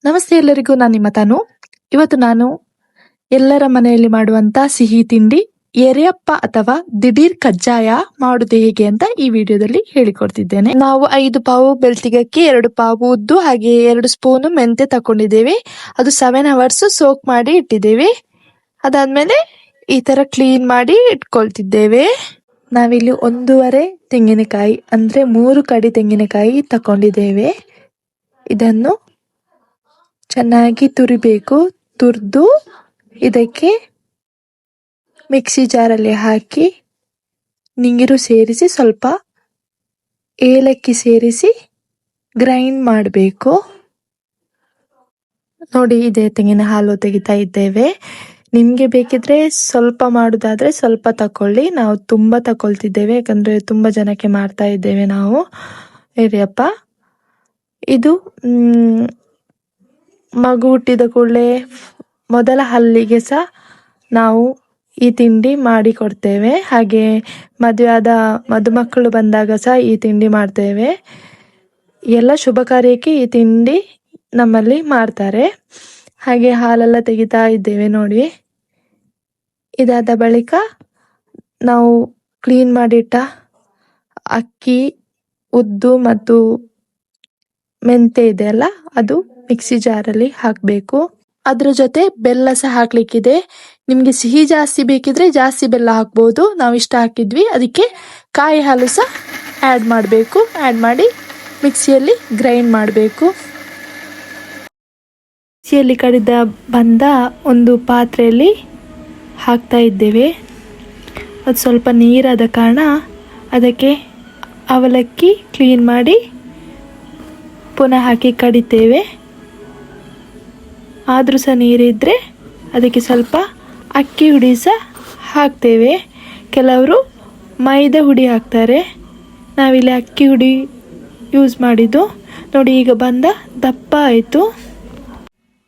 ನಮಸ್ತೆ ಎಲ್ಲರಿಗೂ, ನಾನು ನಿಮ್ಮ ತಾನು. ಇವತ್ತು ನಾನು ಎಲ್ಲರ ಮನೆಯಲ್ಲಿ ಮಾಡುವಂತ ಸಿಹಿ ತಿಂಡಿ ಎರೆಯಪ್ಪ ಅಥವಾ ದಿಢೀರ್ ಕಜ್ಜಾಯ ಮಾಡುವುದು ಹೇಗೆ ಅಂತ ಈ ವಿಡಿಯೋದಲ್ಲಿ ಹೇಳಿಕೊಡ್ತಿದ್ದೇನೆ. ನಾವು 5 ಪಾವು ಬೆಳ್ತಿಗಕ್ಕೆ, 2 ಪಾವು ಉದ್ದು ಹಾಗೆ 2 ಸ್ಪೂನು ಮೆಂತೆ ತಕೊಂಡಿದ್ದೇವೆ. ಅದು 7 hours ಸೋಕ್ ಮಾಡಿ ಇಟ್ಟಿದ್ದೇವೆ. ಅದಾದ್ಮೇಲೆ ಈ ತರ ಕ್ಲೀನ್ ಮಾಡಿ ಇಟ್ಕೊಳ್ತಿದ್ದೇವೆ. ನಾವಿಲ್ಲಿ 1.5 ತೆಂಗಿನಕಾಯಿ ಅಂದ್ರೆ 3 ಕಡಿ ತೆಂಗಿನಕಾಯಿ ತಕೊಂಡಿದ್ದೇವೆ. ಇದನ್ನು ಚೆನ್ನಾಗಿ ತುರಿಬೇಕು. ತುರಿದು ಇದಕ್ಕೆ ಮಿಕ್ಸಿ ಜಾರಲ್ಲಿ ಹಾಕಿ ನೀರು ಸೇರಿಸಿ ಸ್ವಲ್ಪ ಏಲಕ್ಕಿ ಸೇರಿಸಿ ಗ್ರೈಂಡ್ ಮಾಡಬೇಕು. ನೋಡಿ, ಇದೇ ತೆಂಗಿನ ಹಾಲು ತೆಗಿತಾ ಇದ್ದೇವೆ. ನಿಮ್ಗೆ ಬೇಕಿದ್ರೆ ಸ್ವಲ್ಪ ಮಾಡುದಾದ್ರೆ ಸ್ವಲ್ಪ ತಕೊಳ್ಳಿ. ನಾವು ತುಂಬಾ ತಕೊಳ್ತಿದ್ದೇವೆ ಯಾಕಂದ್ರೆ ತುಂಬಾ ಜನಕ್ಕೆ ಮಾಡ್ತಾ ಇದ್ದೇವೆ ನಾವು ಏರಿಯಪ್ಪ. ಇದು ಮಗು ಹುಟ್ಟಿದ ಕೂಡಲೇ ಮೊದಲ ಹಲ್ಲಿಗೆ ಸಹ ನಾವು ಈ ತಿಂಡಿ ಮಾಡಿ ಕೊಡ್ತೇವೆ. ಹಾಗೆ ಮದುವೆ ಆದ ಮದುಮಕ್ಕಳು ಬಂದಾಗ ಸಹ ಈ ತಿಂಡಿ ಮಾಡ್ತೇವೆ. ಎಲ್ಲ ಶುಭ ಕಾರ್ಯಕ್ಕೆ ಈ ತಿಂಡಿ ನಮ್ಮಲ್ಲಿ ಮಾಡ್ತಾರೆ. ಹಾಗೆ ಹಾಲೆಲ್ಲ ತೆಗಿತಾ ಇದ್ದೇವೆ ನೋಡಿ. ಇದಾದ ಬಳಿಕ ನಾವು ಕ್ಲೀನ್ ಮಾಡಿಟ್ಟ ಅಕ್ಕಿ, ಉದ್ದು ಮತ್ತು ಮೆಂತೆ ಇದೆಯಲ್ಲ, ಅದು ಮಿಕ್ಸಿ ಜಾರಲ್ಲಿ ಹಾಕಬೇಕು. ಅದ್ರ ಜೊತೆ ಬೆಲ್ಲ ಸಹ ಹಾಕ್ಲಿಕ್ಕಿದೆ. ನಿಮ್ಗೆ ಸಿಹಿ ಜಾಸ್ತಿ ಬೇಕಿದ್ರೆ ಜಾಸ್ತಿ ಬೆಲ್ಲ ಹಾಕ್ಬಹುದು. ನಾವು ಇಷ್ಟ ಹಾಕಿದ್ವಿ. ಅದಕ್ಕೆ ಕಾಯಿ ಹಾಲು ಸಹ ಆ್ಯಡ್ ಮಾಡಬೇಕು. ಆ್ಯಡ್ ಮಾಡಿ ಮಿಕ್ಸಿಯಲ್ಲಿ ಗ್ರೈಂಡ್ ಮಾಡಬೇಕು. ಮಿಕ್ಸಿಯಲ್ಲಿ ಕಡಿದ ಬಂದ ಒಂದು ಪಾತ್ರೆಯಲ್ಲಿ ಹಾಕ್ತಾ ಇದ್ದೇವೆ. ಅದು ಸ್ವಲ್ಪ ನೀರಾದ ಕಾರಣ ಅದಕ್ಕೆ ಅವಲಕ್ಕಿ ಕ್ಲೀನ್ ಮಾಡಿ ಪುನಃ ಹಾಕಿ ಕಡಿತೇವೆ. ಆದರೂ ಸಹ ನೀರಿದ್ರೆ ಅದಕ್ಕೆ ಸ್ವಲ್ಪ ಅಕ್ಕಿ ಹುಡಿ ಸಹ ಹಾಕ್ತೇವೆ. ಕೆಲವರು ಮೈದಾ ಹುಡಿ ಹಾಕ್ತಾರೆ. ನಾವಿಲ್ಲಿ ಅಕ್ಕಿ ಹುಡಿ ಯೂಸ್ ಮಾಡಿದ್ದು. ನೋಡಿ, ಈಗ ಬಂದ ದಪ್ಪ ಆಯಿತು.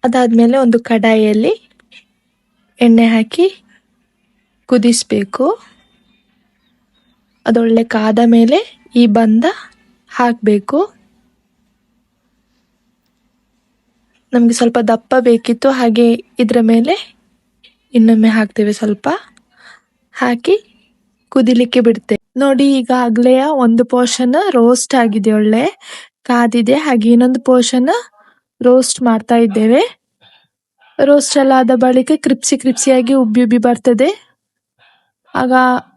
ಅದಾದಮೇಲೆ ಒಂದು ಕಡಾಯಿಯಲ್ಲಿ ಎಣ್ಣೆ ಹಾಕಿ ಕುದಿಸಬೇಕು. ಅದೊಳ್ಳೆ ಕಾದ ಮೇಲೆ ಈ ಬಂದ ಹಾಕಬೇಕು. ನಮಗೆ ಸ್ವಲ್ಪ ದಪ್ಪ ಬೇಕಿತ್ತು, ಹಾಗೆ ಇದರ ಮೇಲೆ ಇನ್ನೊಮ್ಮೆ ಹಾಕ್ತೇವೆ. ಸ್ವಲ್ಪ ಹಾಕಿ ಕುದಿಲಿಕ್ಕೆ ಬಿಡ್ತೇವೆ. ನೋಡಿ, ಈಗಾಗಲೇ ಒಂದು ಪೋರ್ಷನ್ ರೋಸ್ಟ್ ಆಗಿದೆ, ಒಳ್ಳೆ ಕಾದಿದೆ. ಹಾಗೆ ಇನ್ನೊಂದು ಪೋರ್ಷನ್ ರೋಸ್ಟ್ ಮಾಡ್ತಾ ಇದ್ದೇವೆ. ರೋಸ್ಟ್ ಎಲ್ಲ ಆದ ಬಳಿಕ ಕ್ರಿಪ್ಸಿಯಾಗಿ ಉಬ್ಬಿ ಬರ್ತದೆ. ಆಗ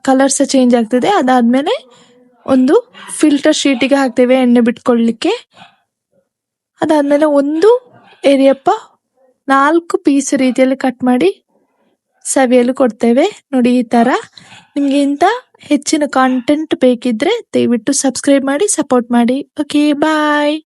ಕಲರ್ ಸಹ ಚೇಂಜ್ ಆಗ್ತದೆ. ಅದಾದ್ಮೇಲೆ ಒಂದು ಫಿಲ್ಟರ್ ಶೀಟಿಗೆ ಹಾಕ್ತೇವೆ ಎಣ್ಣೆ ಬಿಟ್ಕೊಳ್ಳಿಕ್ಕೆ. ಅದಾದ್ಮೇಲೆ ಒಂದು ಏರಿಯಪ್ಪ 4 ಪೀಸ್ ರೀತಿಯಲ್ಲಿ ಕಟ್ ಮಾಡಿ ಸವಿಯಲು ಕೊಡ್ತೇವೆ. ನೋಡಿ, ಈ ತರ. ನಿಮ್ಗೆ ಇಂಥ ಹೆಚ್ಚಿನ ಕಾಂಟೆಂಟ್ ಬೇಕಿದ್ರೆ ದಯವಿಟ್ಟು ಸಬ್ಸ್ಕ್ರೈಬ್ ಮಾಡಿ, ಸಪೋರ್ಟ್ ಮಾಡಿ. ಓಕೆ, ಬಾಯ್.